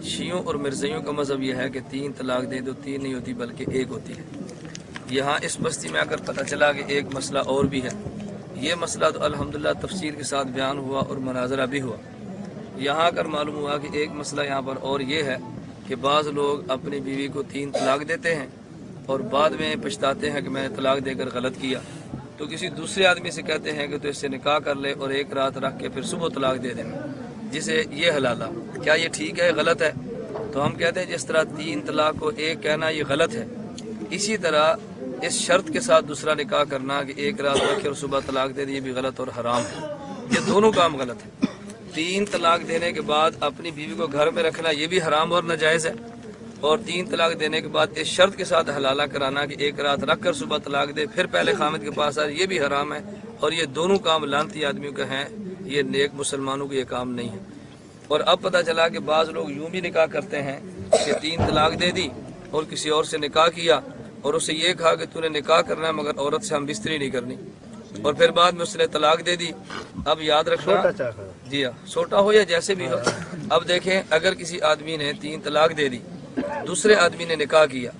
شیعوں اور مرزائیوں کا مذہب یہ ہے کہ 3 طلاق دے دو 3 نہیں ہوتی بلکہ 1 ہوتی ہے۔ یہاں اس بستی میں اگر پتہ چلا کہ ایک مسئلہ اور بھی ہے، یہ مسئلہ تو الحمدللہ تفصیل کے ساتھ بیان ہوا اور مناظرہ بھی ہوا۔ یہاں اگر معلوم ہوا کہ ایک مسئلہ یہاں پر اور یہ ہے کہ بعض لوگ اپنی بیوی کو 3 طلاق دیتے ہیں اور بعد میں پچھتاتے ہیں کہ میں نے طلاق دے کر غلط کیا، تو کسی دوسرے آدمی سے کہتے ہیں کہ تو اس سے نکاح کر لے اور 1 رات رکھ کے پھر صبح طلاق دے دینا، جسے یہ حلالہ، کیا یہ ٹھیک ہے غلط ہے؟ تو ہم کہتے ہیں جس طرح 3 طلاق کو 1 کہنا یہ غلط ہے، اسی طرح اس شرط کے ساتھ دوسرا نکاح کرنا کہ 1 رات رکھے اور صبح طلاق دے دی، یہ بھی غلط اور حرام ہے۔ یہ دونوں کام غلط ہے۔ 3 طلاق دینے کے بعد اپنی بیوی کو گھر میں رکھنا یہ بھی حرام اور ناجائز ہے، اور 3 طلاق دینے کے بعد اس شرط کے ساتھ حلالہ کرانا کہ 1 رات رکھ کر صبح طلاق دے پھر پہلے خامد کے پاس آئے، یہ بھی حرام ہے، اور یہ دونوں کام لعنتی آدمیوں کے ہیں، یہ نیک مسلمانوں کے یہ کام نہیں ہے۔ اور اب پتہ چلا کہ بعض لوگ یوں بھی نکاح کرتے ہیں کہ 3 طلاق دے دی اور کسی اور سے نکاح کیا اور اسے یہ کہا کہ تو نے نکاح کرنا ہے مگر عورت سے ہم بستری نہیں کرنی، اور پھر بعد میں اس نے طلاق دے دی۔ اب یاد رکھنا، جی ہاں، چھوٹا ہو یا جیسے بھی ہو، اب دیکھیں اگر کسی آدمی نے 3 طلاق دے دی، دوسرے آدمی نے نکاح کیا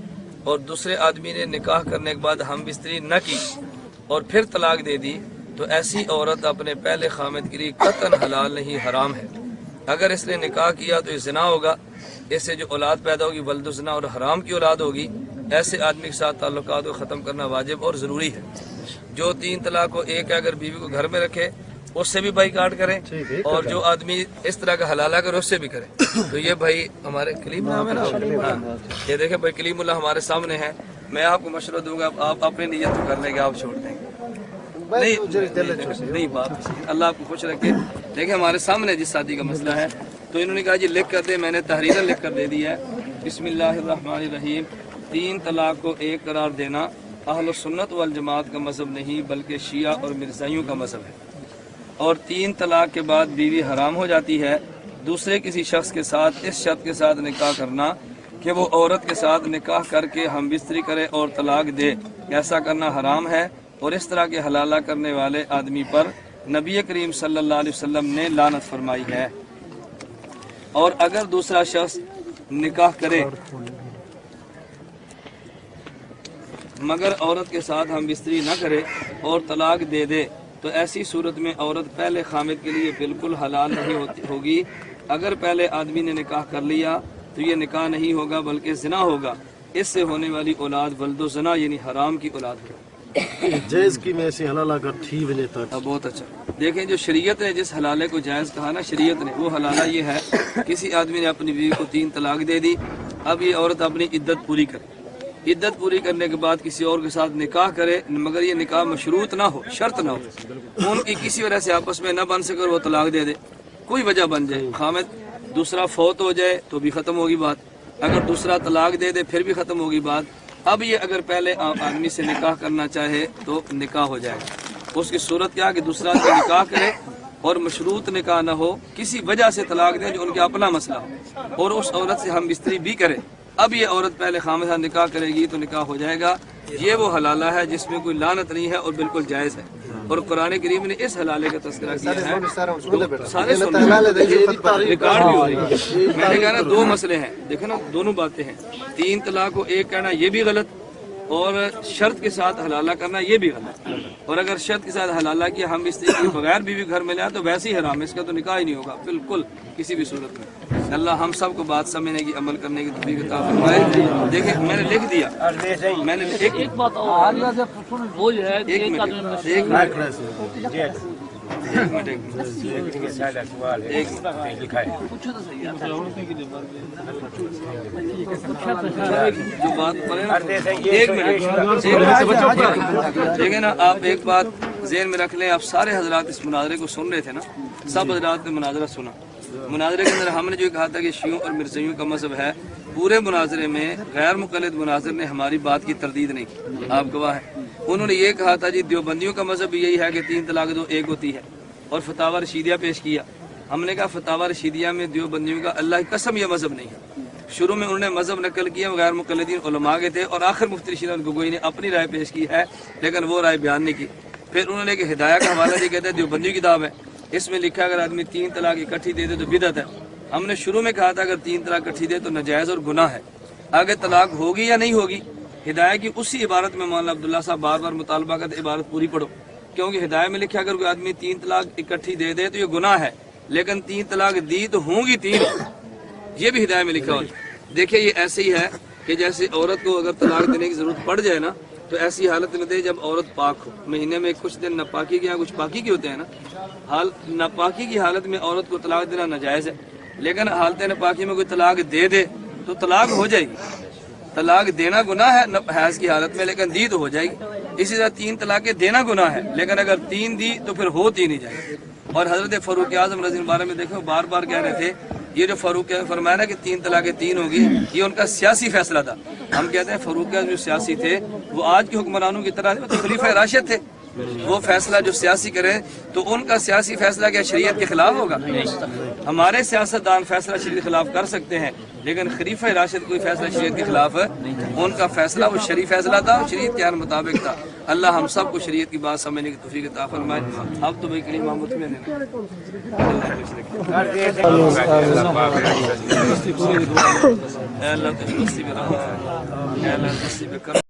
اور دوسرے آدمی نے نکاح کرنے کے بعد ہم بستری نہ کی اور پھر طلاق دے دی، تو ایسی عورت اپنے پہلے خامد کے لیے قطعاً حلال نہیں، حرام ہے۔ اگر اس نے نکاح کیا تو یہ زنا ہوگا، اس سے جو اولاد پیدا ہوگی ولد الزنا اور حرام کی اولاد ہوگی۔ ایسے آدمی کے ساتھ تعلقات کو ختم کرنا واجب اور ضروری ہے۔ جو 3 طلاق کو 1 ہے، اگر بیوی کو گھر میں رکھے اس سے بھی بائی کاٹ کریں، اور جو آدمی اس طرح کا حلالہ کرے اس سے بھی کریں۔ تو یہ بھائی ہمارے کلیم اللہ ہے نا، یہ دیکھیں بھائی کلیم اللہ ہمارے سامنے ہے، میں آپ کو مشورہ دوں گا، آپ اپنی نیت تو کر لیں گے، آپ چھوڑ دیں گے نہیں بات، اللہ آپ کو خوش رکھے۔ دیکھیں ہمارے سامنے جس شادی کا مسئلہ ہے، تو انہوں نے کہا جی لکھ کر دے، میں نے تحریرا لکھ کر دے دی ہے۔ بسم اللہ الرحمن الرحیم، 3 طلاق کو 1 قرار دینا اہل سنت والجماعت کا مذہب نہیں بلکہ شیعہ اور مرزائیوں کا مذہب ہے، اور 3 طلاق کے بعد بیوی حرام ہو جاتی ہے۔ دوسرے کسی شخص کے ساتھ اس شرط کے ساتھ نکاح کرنا کہ وہ عورت کے ساتھ نکاح کر کے ہم بستری کرے اور طلاق دے، ایسا کرنا حرام ہے، اور اس طرح کے حلالہ کرنے والے آدمی پر نبی کریم صلی اللہ علیہ وسلم نے لعنت فرمائی ہے۔ اور اگر دوسرا شخص نکاح کرے مگر عورت کے ساتھ ہم بستری نہ کرے اور طلاق دے دے، تو ایسی صورت میں عورت پہلے خامد کے لیے بالکل حلال نہیں ہوگی۔ اگر پہلے آدمی نے نکاح کر لیا تو یہ نکاح نہیں ہوگا بلکہ زنا ہوگا، اس سے ہونے والی اولاد ولد و زنا یعنی حرام کی اولاد ہوگی۔ جائز کی میں ایسی حلالہ کر ٹھی وجہ تک بہت اچھا، دیکھیں جو شریعت نے جس حلالے کو جائز کہا نا، شریعت نے وہ حلالہ یہ ہے، کسی آدمی نے اپنی بیوی کو 3 طلاق دے دی، اب یہ عورت اپنی عدت پوری کرے، عدت پوری کرنے کے بعد کسی اور کے ساتھ نکاح کرے، مگر یہ نکاح مشروط نہ ہو، شرط نہ ہو، ان کی کسی وجہ سے آپس میں نہ بن سکے اور وہ طلاق دے دے، کوئی وجہ بن جائے، خامد دوسرا فوت ہو جائے تو بھی ختم ہوگی بات، اگر دوسرا طلاق دے دے پھر بھی ختم ہوگی بات۔ اب یہ اگر پہلے آدمی سے نکاح کرنا چاہے تو نکاح ہو جائے گا، اس کی صورت کیا کہ دوسرا آدمی نکاح کرے اور مشروط نکاح نہ ہو، کسی وجہ سے طلاق دے جو ان کے اپنا مسئلہ ہو، اور اس عورت سے ہم بستری بھی کرے، اب یہ عورت پہلے خامد سے نکاح کرے گی تو نکاح ہو جائے گا۔ یہ وہ حلالہ ہے جس میں کوئی لعنت نہیں ہے اور بالکل جائز ہے، اور قرآن کریم نے اس حلالے کا تذکرہ کیا ہے، سارے ریکارڈ بھی ہو رہی ہے۔ میں نے کہا نا 2 مسئلے ہیں، دیکھیں نا دونوں باتیں ہیں، 3 طلاق کو 1 کہنا یہ بھی غلط، اور شرط کے ساتھ حلالہ کرنا یہ بھی غلط، اور اگر شرط کے ساتھ حلالہ کیا ہم اس کے بغیر بھی گھر میں لے آئے تو ویسے ہی حرام ہے، اس کا تو نکاح ہی نہیں ہوگا بالکل کسی بھی صورت میں۔ اللہ ہم سب کو بات سمجھنے کی، عمل کرنے کی توفیق عطا فرمائے۔ دیکھیں میں نے لکھ دیا، میں نے ایک بات اور جو بات دیکھیں نا، آپ ایک بات ذہن میں رکھ لیں، آپ سارے حضرات اس مناظرے کو سن رہے تھے نا، سب حضرات نے مناظرہ سنا، مناظرے کے اندر ہم نے جو کہا تھا کہ شیعوں اور مرزائیوں کا مذہب ہے، پورے مناظرے میں غیر مقلد مناظر نے ہماری بات کی تردید نہیں کی، آپ گواہ ہیں۔ انہوں نے یہ کہا تھا جی دیوبندیوں کا مذہب یہی ہے کہ 3 طلاق دو 1 ہوتی ہے، اور فتاوی رشیدیہ پیش کیا۔ ہم نے کہا فتاوی رشیدیہ میں دیوبندیوں کا اللہ کی قسم یہ مذہب نہیں ہے۔ شروع میں انہوں نے مذہب نقل کیا، غیر مقلدین علماء کے تھے، اور آخر مفتی رشید احمد گگوئی نے اپنی رائے پیش کی ہے، لیکن وہ رائے بیان نہیں کی۔ پھر انہوں نے کہ ہدایہ کا حوالہ دی، کہتے ہیں دیوبندی کتاب ہے، اس میں لکھا اگر آدمی 3 طلاق اکٹھی دے دے تو بدعت ہے، ہم نے شروع میں کہا تھا اگر 3 طلاق اکٹھی دے تو ناجائز اور گناہ ہے. آگے طلاق ہوگی یا نہیں ہوگی، ہدایت کی اسی عبارت میں مولانا عبداللہ صاحب بار بار مطالبہ کرتے عبارت پوری پڑھو، کیونکہ ہدایت میں لکھا اگر کوئی آدمی 3 طلاق اکٹھی دے دے تو یہ گناہ ہے، لیکن 3 طلاق دی تو ہوں گی 3، یہ بھی ہدایت میں لکھا ہو. دیکھیں یہ ایسے ہی ہے کہ جیسے عورت کو اگر طلاق دینے کی ضرورت پڑ جائے نا تو ایسی حالت میں دے جب عورت پاک ہو. مہینے میں کچھ دن ناپاکی کے، کچھ پاکی کے ہوتے ہیں نا، ناپاکی کی حالت میں عورت کو طلاق دینا ناجائز ہے، لیکن حالت ناپاکی میں کوئی طلاق دے دے تو طلاق ہو جائے گی. طلاق دینا گناہ ہے حیض کی حالت میں، لیکن دی تو ہو جائے گی. اسی طرح 3 طلاقیں دینا گناہ ہے، لیکن اگر 3 دی تو پھر ہوتی نہیں جائے گی. اور حضرت فاروق اعظم رضی اللہ عنہ بارے میں دیکھو بار بار کہہ رہے تھے یہ جو فاروق نے فرمایا نا کہ 3 طلاقیں 3 ہوگی، یہ ان کا سیاسی فیصلہ تھا. ہم کہتے ہیں فاروق اعظم جو سیاسی تھے وہ آج کے حکمرانوں کی طرح تو خلیفہ راشد تھے. وہ فیصلہ جو سیاسی کرے تو ان کا سیاسی فیصلہ کیا شریعت کے خلاف ہوگا؟ ہمارے سیاستدان فیصلہ شریعت کے خلاف کر سکتے ہیں، لیکن خلیفہ راشد کوئی فیصلہ شریعت کے خلاف ہے. ان کا فیصلہ وہ شریع فیصلہ تھا، شریعت کے مطابق تھا. اللہ ہم سب کو شریعت کی بات سمجھنے کی توفیق عطا فرمائے. اب تو بھائی کلمہ مطمئن ہے اے اللہ تجھ بستی میں رحم، اے اللہ تجھ بستی میں کرم.